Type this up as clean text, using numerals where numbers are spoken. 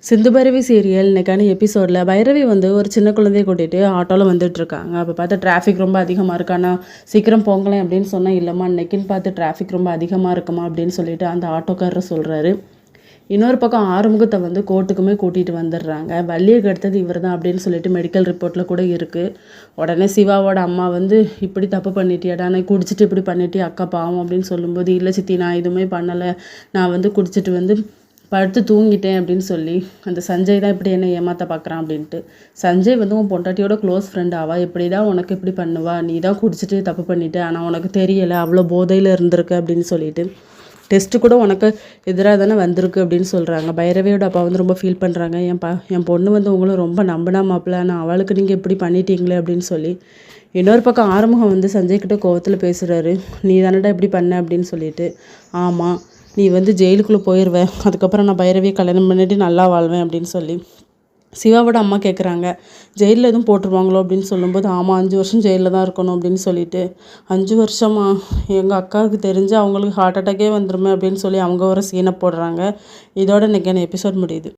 Sindhu Bhairavi serial இன்னைக்கான எபிசோடில் பைரவி வந்து ஒரு சின்ன குழந்தைய கூட்டிகிட்டு ஆட்டோவில் வந்துட்டுருக்காங்க. அப்போ பார்த்தா டிராஃபிக் ரொம்ப அதிகமாக இருக்கானா, சீக்கிரம் போங்களேன் அப்படின்னு சொன்னால், இல்லைம்மா இன்னைக்குன்னு பார்த்து டிராஃபிக் ரொம்ப அதிகமாக இருக்குமா அப்படின்னு சொல்லிட்டு அந்த ஆட்டோக்காரர் சொல்கிறாரு. இன்னொரு பக்கம் ஆறுமுகத்தை வந்து கோர்ட்டுக்குமே கூட்டிகிட்டு வந்துடுறாங்க. வள்ளியை கெடுத்தது இவர் தான் அப்படின்னு சொல்லிட்டு மெடிக்கல் ரிப்போர்ட்டில் கூட இருக்குது. உடனே சிவாவோட அம்மா வந்து இப்படி தப்பு பண்ணிட்டியாடா, நான் குடிச்சிட்டு இப்படி பண்ணிட்டியா அக்கா பாவம் அப்படின்னு சொல்லும்போது, இல்லை சித்தி நான் எதுவுமே பண்ணலை, நான் வந்து குடிச்சிட்டு வந்து படுத்து தூங்கிட்டேன் அப்படின்னு சொல்லி அந்த சஞ்சய் தான் இப்படி என்ன ஏமாற்ற பார்க்குறான் அப்படின்ட்டு. சஞ்சய் வந்து உன் பொண்டாட்டியோட க்ளோஸ் ஃப்ரெண்ட் ஆவா, இப்படி தான் உனக்கு இப்படி பண்ணுவா, நீ தான் குடிச்சிட்டு தப்பு பண்ணிட்ட, ஆனால் உனக்கு தெரியலை அவ்வளோ போதையில் இருந்திருக்கு அப்படின்னு சொல்லிட்டு டெஸ்ட்டு கூட உனக்கு எதிராக தானே வந்திருக்கு அப்படின்னு சொல்கிறாங்க. பைரவியோட அப்பா வந்து ரொம்ப ஃபீல் பண்ணுறாங்க. என் பொண்ணு வந்து உங்களை ரொம்ப நம்பினா மாப்பிள்ள, ஆனால் அவளுக்கு நீங்கள் இப்படி பண்ணிட்டீங்களே அப்படின்னு சொல்லி. இன்னொரு பக்கம் ஆறுமுகம் வந்து சஞ்சய்கிட்ட கோவத்தில் பேசுகிறாரு. நீ தானடா இப்படி பண்ண அப்படின்னு சொல்லிட்டு. ஆமாம், நீ வந்து ஜெயிலுக்குள்ளே போயிடுவேன், அதுக்கப்புறம் நான் பைரவியை கல்யாணம் பண்ணிட்டு நல்லா வாழ்வேன் அப்படின்னு சொல்லி சிவாவோட அம்மா கேட்குறாங்க. ஜெயிலில் எதுவும் போட்டுருவாங்களோ அப்படின்னு சொல்லும்போது, ஆமாம் 5 வருஷம் ஜெயிலில் தான் இருக்கணும் அப்படின்னு சொல்லிட்டு. 5 வருஷமா, எங்கள் அக்காவுக்கு தெரிஞ்சு அவங்களுக்கு ஹார்ட் அட்டாக்கே வந்துருமே அப்படின்னு சொல்லி அவங்க ஒரு சீனை போடுறாங்க. இதோட இன்றைக்கான எபிசோட் முடியுது.